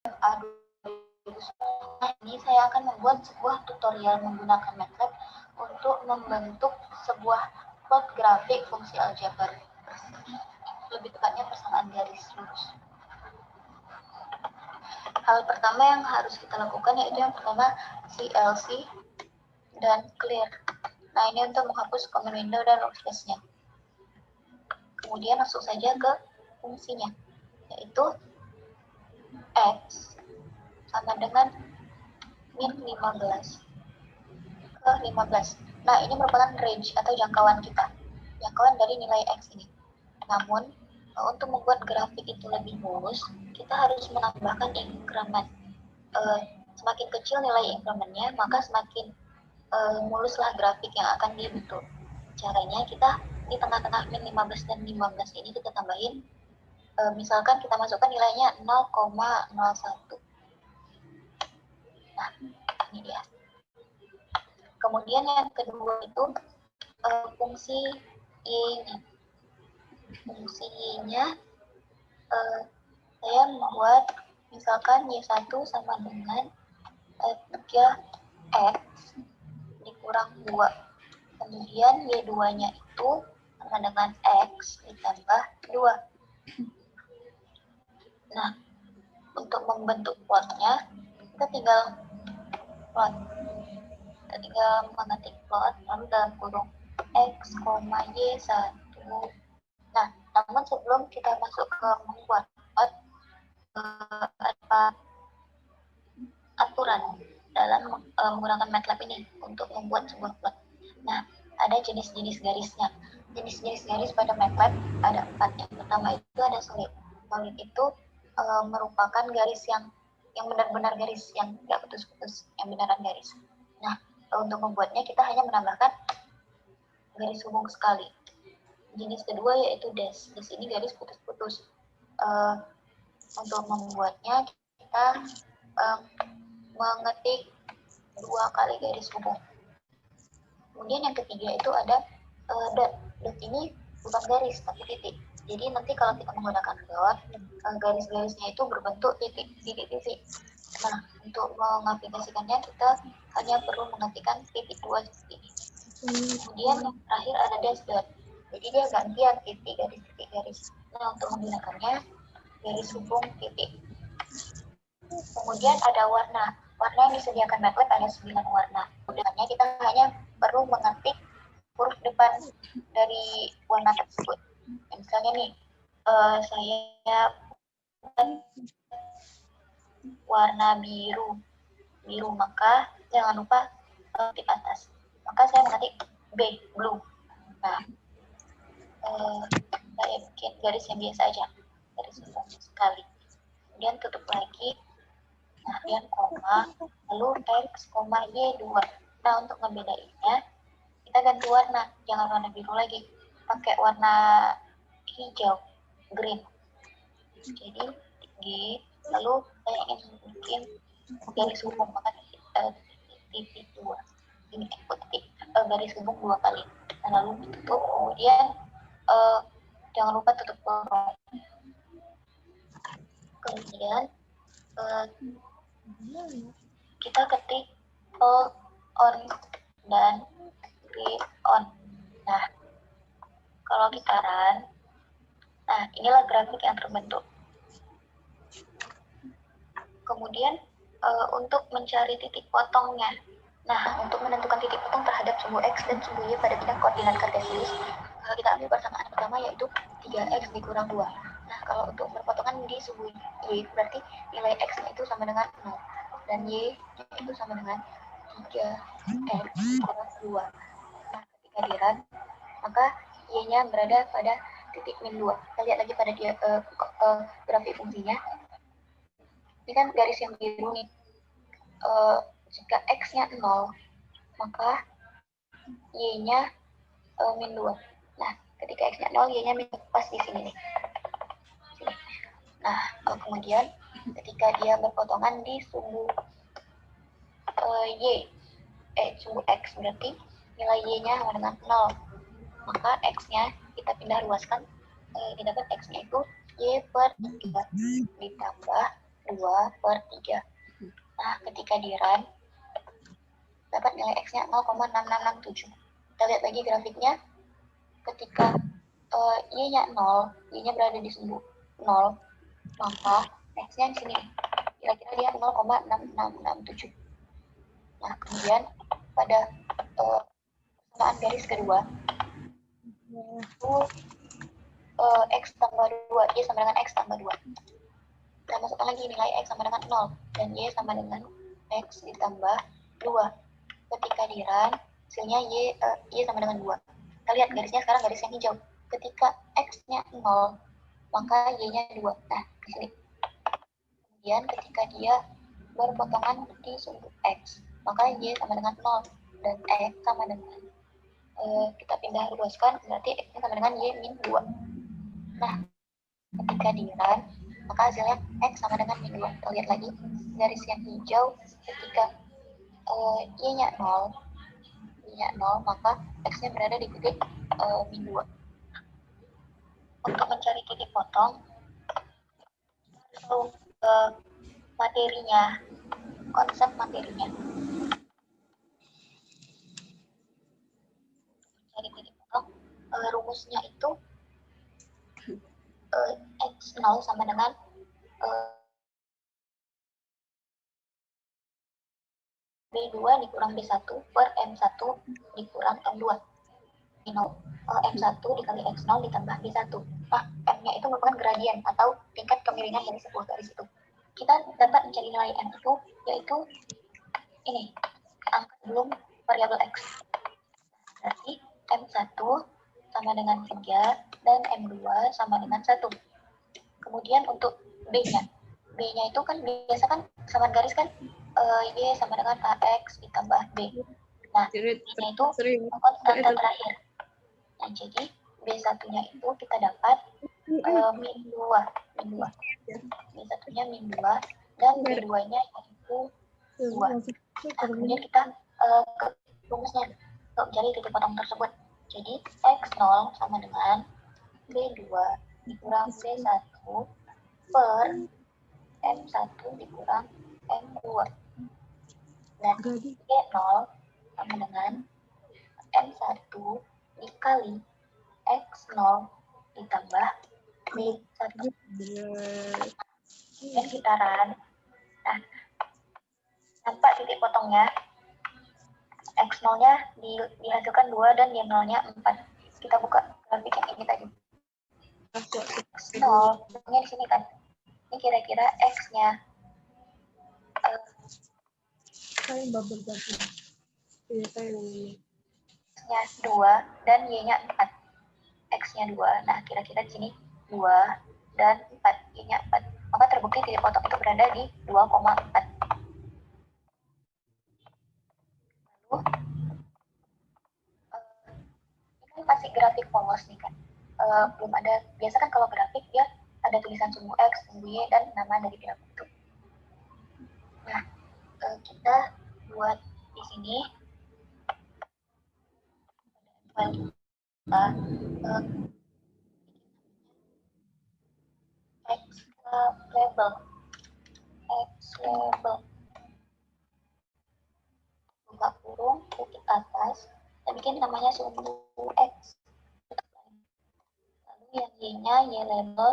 Nah, ini saya akan membuat sebuah tutorial menggunakan MATLAB untuk membentuk sebuah plot grafik fungsi aljabar, lebih tepatnya persamaan garis lurus. Hal pertama yang harus kita lakukan yaitu yang pertama CLC dan clear. Nah, ini untuk menghapus command window dan workspace-nya. Kemudian masuk saja ke fungsinya, yaitu X sama dengan min 15 ke 15. Nah, ini merupakan range atau jangkauan kita, jangkauan dari nilai X ini. Namun, untuk membuat grafik itu lebih mulus, kita harus menambahkan increment. Semakin kecil nilai incrementnya, maka semakin muluslah grafik yang akan dibentuk. Caranya kita di tengah-tengah min 15 dan 15 ini kita tambahin, misalkan kita masukkan nilainya 0,01. Nah, ini dia. Kemudian yang kedua itu fungsi Y-nya. Fungsi Y-nya saya membuat misalkan Y1 sama dengan 3X dikurang 2. Kemudian Y2-nya itu sama dengan X ditambah 2. Nah, untuk membentuk plotnya, kita tinggal mengetik plot, lalu dalam kurung X, Y1. Nah, namun sebelum kita masuk ke membuat plot, ada aturan dalam menggunakan MATLAB ini untuk membuat sebuah plot. Nah, ada jenis-jenis garisnya. Jenis-jenis garis pada MATLAB ada 4. Yang pertama itu ada solid. Solid itu merupakan garis yang benar-benar garis, yang tidak putus-putus, yang beneran garis. Nah, untuk membuatnya kita hanya menambahkan garis hubung sekali. Jenis kedua yaitu dash. Dash ini garis putus-putus. Untuk membuatnya kita mengetik 2 kali garis hubung. Kemudian yang ketiga itu ada dot. Dot ini bukan garis tapi titik. Jadi nanti kalau kita menggunakan dot, garis-garisnya itu berbentuk titik-titik. Nah, untuk mengaplikasikannya kita hanya perlu mengetikkan titik 2 seperti ini. Kemudian yang terakhir ada dash dot. Jadi dia gantian titik garis. Nah, untuk menggunakannya garis hubung titik. Kemudian ada warna. Warna yang disediakan MATLAB ada 9 warna. Kemudiannya kita hanya perlu mengetik huruf depan dari warna tersebut. Misalnya nih, saya warna biru, maka jangan lupa di atas. Maka saya mengetik B, blue. Nah, saya bikin garis yang biasa aja, garis sekali. Kemudian tutup lagi. Nah, kemudian koma, lalu X, Y2. Nah, untuk ngebedainnya, kita ganti warna, jangan warna biru lagi, pakai warna hijau, green. Jadi G, lalu saya ingin bikin garis hubung, maka titik 2. Ini titik garis hubung 2 kali. Nah, lalu ditutup, kemudian jangan lupa tutup kurung. Kemudian kita ketik hold on dan read on. Nah, kalau kita run, nah inilah grafik yang terbentuk. Kemudian untuk mencari titik potongnya, nah untuk menentukan titik potong terhadap sumbu X dan sumbu Y pada bidang koordinat kartesius, kita ambil persamaan pertama yaitu 3X dikurang 2. Nah, kalau untuk berpotongan di sumbu Y berarti nilai X itu sama dengan 0 dan Y itu sama dengan 3X dikurang 2. Nah, ketika di run, maka Y-nya berada pada titik min 2. Kita lihat lagi pada grafik fungsinya. Ini kan garis yang biru nih. Jika X-nya 0, maka Y-nya min 2. Nah, ketika X-nya 0, Y-nya min 2. Pas di sini nih. Sini. Nah, kemudian ketika dia berpotongan di sumbu sumbu X, berarti nilai Y-nya sama dengan 0. Maka X-nya kita pindah luaskan, kita dapat X-nya itu Y per 3 ditambah 2/3. Nah, ketika di run, dapat nilai X-nya 0,6667. Kita lihat lagi grafiknya, ketika Y-nya 0, Y-nya berada di sumbu 0, maka X-nya di sini, kira-kira dia 0,6667. Nah, kemudian pada persamaan garis kedua, itu X tambah 2, Y sama dengan X tambah 2. Kita masukkan lagi nilai X sama dengan 0, dan Y sama dengan X ditambah 2. Ketika di run, hasilnya Y sama dengan 2. Kita lihat garisnya sekarang garis yang hijau. Ketika X-nya 0, maka Y-nya 2. Nah, di sini. Kemudian ketika dia berpotongan di sumbu X, maka Y sama dengan 0, dan X sama dengan, kita pindah ruaskan, berarti X-nya sama dengan Y min 2. Nah, ketika di run, maka hasilnya X sama dengan min 2. Kita lihat lagi, garis yang hijau, ketika Y-nya 0, maka X-nya berada di titik min 2. Untuk mencari titik potong, tahu materinya, konsep materinya. Mencari titik potong, rumusnya itu X0 sama dengan B2 dikurang B1 per M1 dikurang M2. M1 dikali X0 ditambah B1. Nah, M-nya itu merupakan gradien atau tingkat kemiringan dari sebuah garis itu. Kita dapat mencari nilai M itu, yaitu ini, angka sebelum variabel X. Berarti M1 sama dengan 3 dan M2 sama dengan 1. Kemudian untuk B-nya. B-nya itu kan biasa kan samaan garis kan, Y sama dengan AX ditambah B. Nah, B-nya itu konstanta terakhir. Nah, jadi B1-nya itu kita dapat min 2. B1-nya min 2 dan B2-nya yaitu 2. Nah, kemudian kita ke rumusnya untuk mencari titik potong tersebut. Jadi X0 sama dengan B2 dikurang B1 per M1 dikurang M2. Dan Y0 sama dengan M1 dikali X0 ditambah B1. Dan kita run. Nah, nampak titik potongnya. X0-nya dihasilkan 2 dan Y0-nya 4. Kita buka grafik yang ini tadi. X0, di sini kan. Ini kira-kira X-nya X-nya 2 dan Y-nya 4. X-nya 2. Nah, kira-kira di sini 2 dan 4. Y-nya 4. Maka terbukti titik potong itu berada di 2,4. Lalu, ini kan masih grafik polos nih kan. Belum ada, biasa kan kalau grafik dia ada tulisan sumbu X, sumbu Y, dan nama dari grafik itu. Nah, kita buat di sini kita X label buka kurung titik atas, kita bikin namanya sumbu X. Lalu yang Y-nya Y label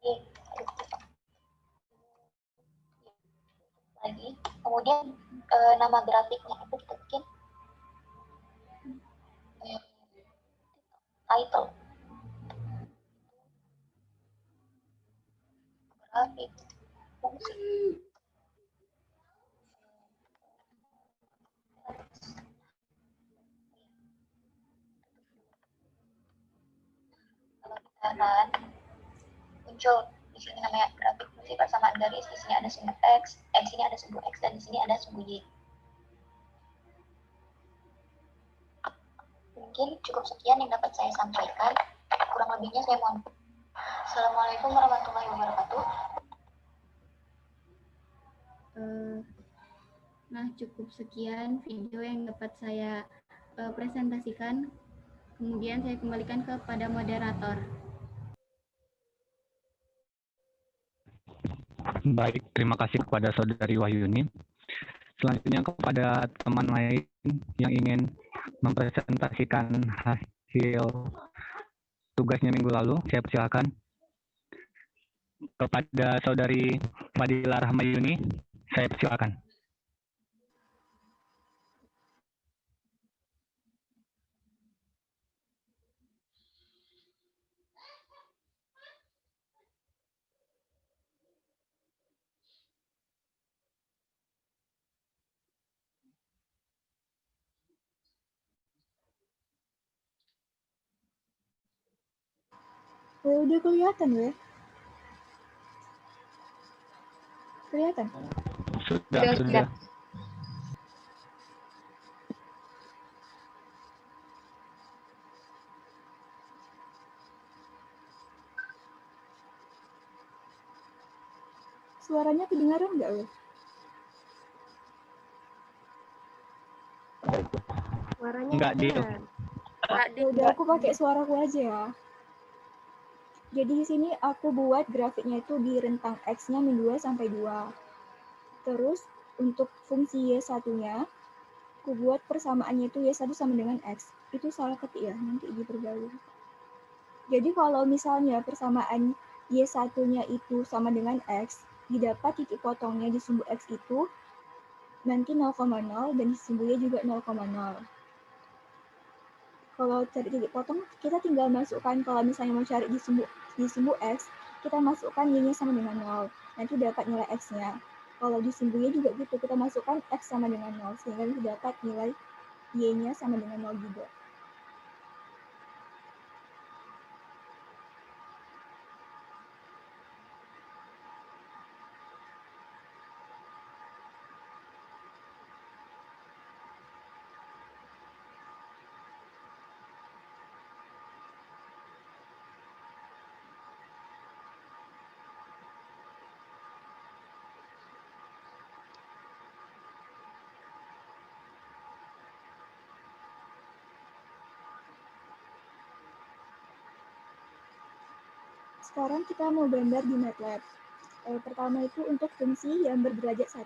Y lagi. Kemudian nama grafiknya itu kita bikin title. Grafik fungsi. Kalau kita run, muncul di sini namanya grafik fungsi persamaan garis. Di sini ada sumbu X, di sini ada sumbu X, dan di sini ada sumbu Y. Mungkin cukup sekian yang dapat saya sampaikan. Kurang lebihnya saya mohon. Assalamualaikum warahmatullahi wabarakatuh. Nah, cukup sekian video yang dapat saya presentasikan. Kemudian saya kembalikan kepada moderator. Baik, terima kasih kepada Saudari Wahyuni. Selanjutnya kepada teman lain yang ingin mempresentasikan hasil tugasnya minggu lalu, saya persilakan. Kepada Saudari Fadila Rahmayuni, saya persilakan. Udah kelihatan ya? Kelihatan? Sudah. Suaranya kedengaran nggak, Weh? Suaranya Enggak, Dil. Udah, aku pakai suaraku aja ya. Jadi di sini aku buat grafiknya itu di rentang X-nya min 2 sampai 2. Terus untuk fungsi Y1-nya, aku buat persamaannya itu Y1 sama dengan X. Itu salah ketik ya, nanti diperbarui. Jadi kalau misalnya persamaan Y1-nya itu sama dengan X, didapat titik potongnya di sumbu X itu nanti 0,0 dan di sumbu Y juga 0,0. Kalau cari titik potong, kita tinggal masukkan, kalau misalnya mau cari di sumbu X, kita masukkan Y-nya sama dengan 0. Nanti dapat nilai X-nya. Kalau di sumbu Y juga gitu, kita masukkan X sama dengan 0, sehingga kita dapat nilai Y-nya sama dengan 0 juga. Sekarang kita mau gambar di MATLAB. Pertama itu untuk fungsi yang berderajat 1.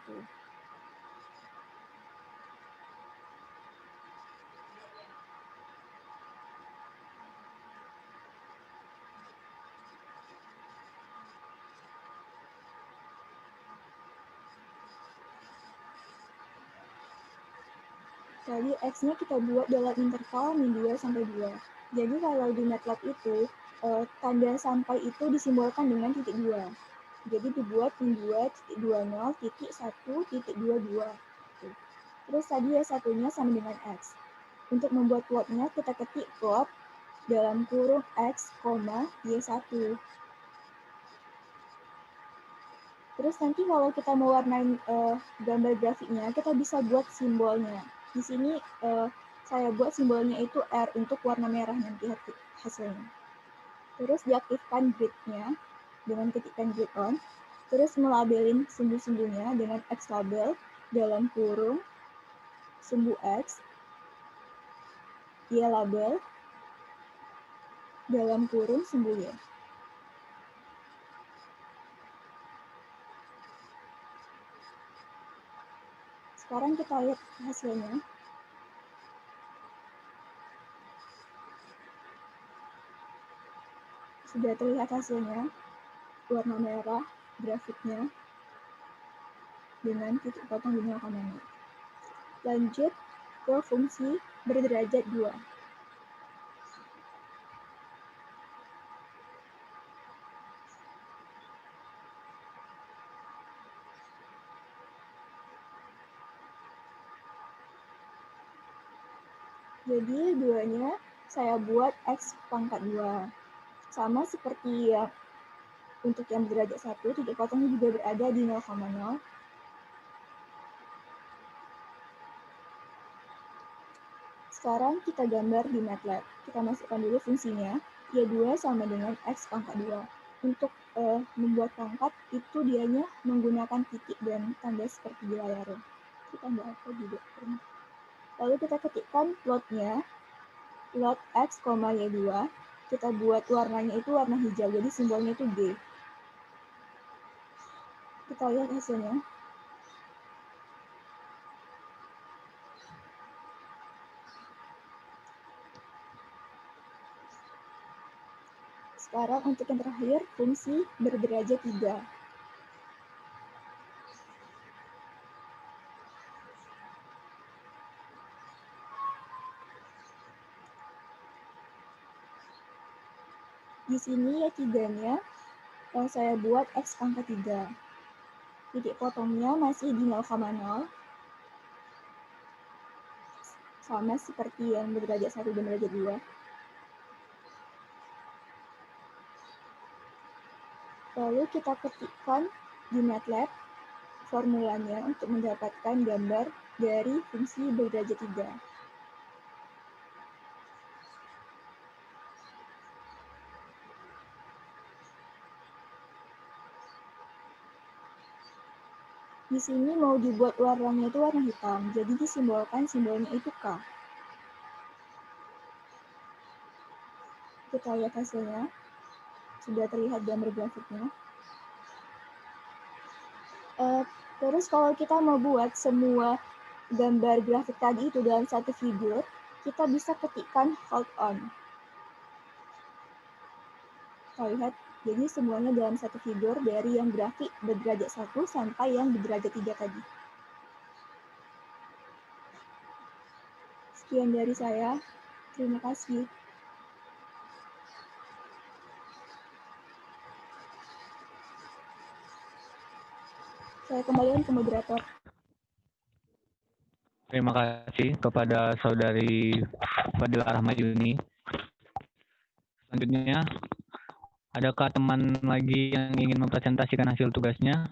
Tadi X-nya kita buat dalam interval min 2 sampai 2. Jadi kalau di MATLAB itu, tanda sampai itu disimbolkan dengan titik 2. Jadi dibuat min 2, titik 20, titik 1, titik 22. Terus tadi ya satunya sama dengan X. Untuk membuat plotnya, kita ketik plot dalam kurung X, Y1. Terus nanti kalau kita mau warnain gambar grafiknya, kita bisa buat simbolnya. Di sini saya buat simbolnya itu R untuk warna merah nanti hasilnya. Terus diaktifkan grid-nya dengan ketikkan grid on. Terus melabelin sumbu-sumbunya dengan X label dalam kurung sumbu X, Y label dalam kurung sumbu Y. Sekarang kita lihat hasilnya. Sudah terlihat hasilnya, warna merah grafiknya dengan titik potong di 0,0. Lanjut ke fungsi berderajat 2. Jadi duanya saya buat X pangkat 2. Sama seperti ya untuk yang berderajat 1, titik potongnya juga berada di 0,0. Sekarang kita gambar di MATLAB. Kita masukkan dulu fungsinya, Y2 sama dengan X pangkat 2. Untuk membuat pangkat, itu dianya menggunakan titik dan tanda seperti di layar. Kita tambah apa juga. Lalu kita ketikkan plotnya, plot X, Y2. Kita buat warnanya itu warna hijau, jadi simbolnya itu G. Kita lihat hasilnya. Sekarang untuk yang terakhir, fungsi berderajat 3. Di sini ya tiganya, kalau saya buat X pangkat 3. Titik potongnya masih di 0,0. Sama seperti yang berderajat 1 dan berderajat 2. Lalu kita ketikkan di MATLAB formulanya untuk mendapatkan gambar dari fungsi berderajat 3. Di sini mau dibuat warnanya itu warna hitam, jadi disimbolkan simbolnya itu K. Kita lihat hasilnya. Sudah terlihat gambar grafiknya. Terus kalau kita mau buat semua gambar grafik tadi itu dalam satu figur, kita bisa ketikkan hold on. Kita lihat, jadi semuanya dalam satu figur dari yang grafik berderajat 1 sampai yang berderajat 3 tadi. Sekian dari saya. Terima kasih. Saya kembalikan ke moderator. Terima kasih kepada Saudari Fadila Rahmayuni. Selanjutnya, adakah teman lagi yang ingin mempresentasikan hasil tugasnya?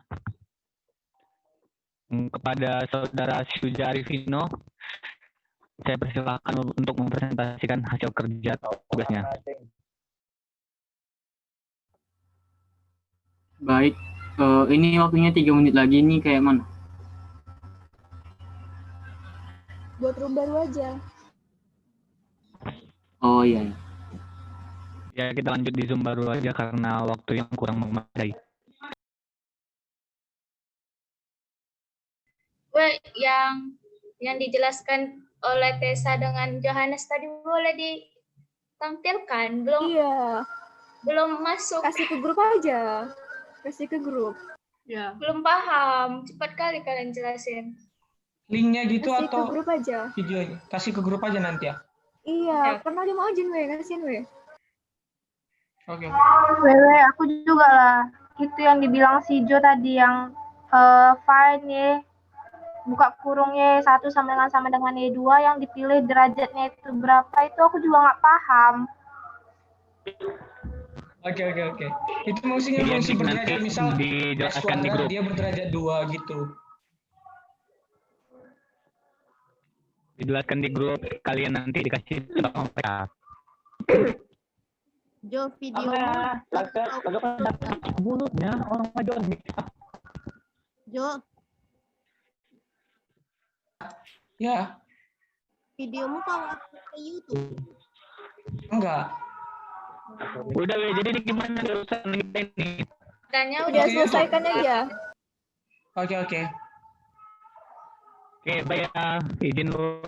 Kepada Saudara Syuja Arifino, saya persilakan untuk mempresentasikan hasil kerja atau tugasnya. Baik, ini waktunya 3 menit lagi nih kayak mana? Buat room baru aja. Oh iya. Ya, kita lanjut di Zoom baru aja karena waktu yang kurang memadai. Yang dijelaskan oleh Tessa dengan Johannes tadi boleh ditampilkan? Iya, Belum masuk. kasih ke grup aja. Kasih ke grup. Ya. Belum paham. Cepat kali kalian jelasin. Linknya gitu Kasih atau ke grup aja. videonya? Kasih ke grup aja nanti ya. Iya, pernah dia mau aja kasihin weh. Oke. Wewe, aku juga lah. Itu yang dibilang si Jo tadi yang fine ya. Buka kurungnya 1 sama dengan Y2 yang dipilih derajatnya itu berapa itu aku juga nggak paham. Oke. Itu maksudnya fungsi berderajat, misal X kuadrat dia berderajat 2 gitu. Dijelaskan di grup, kalian nanti dikasih topik. Jo, video mulutnya orang majon. Jo, Ya, videomu kau upload ke YouTube? enggak. Udah, jadi gimana urusan kita ini? Tanya Udah selesaikan aja. Oke. Oke, baik ya. Izin dulu.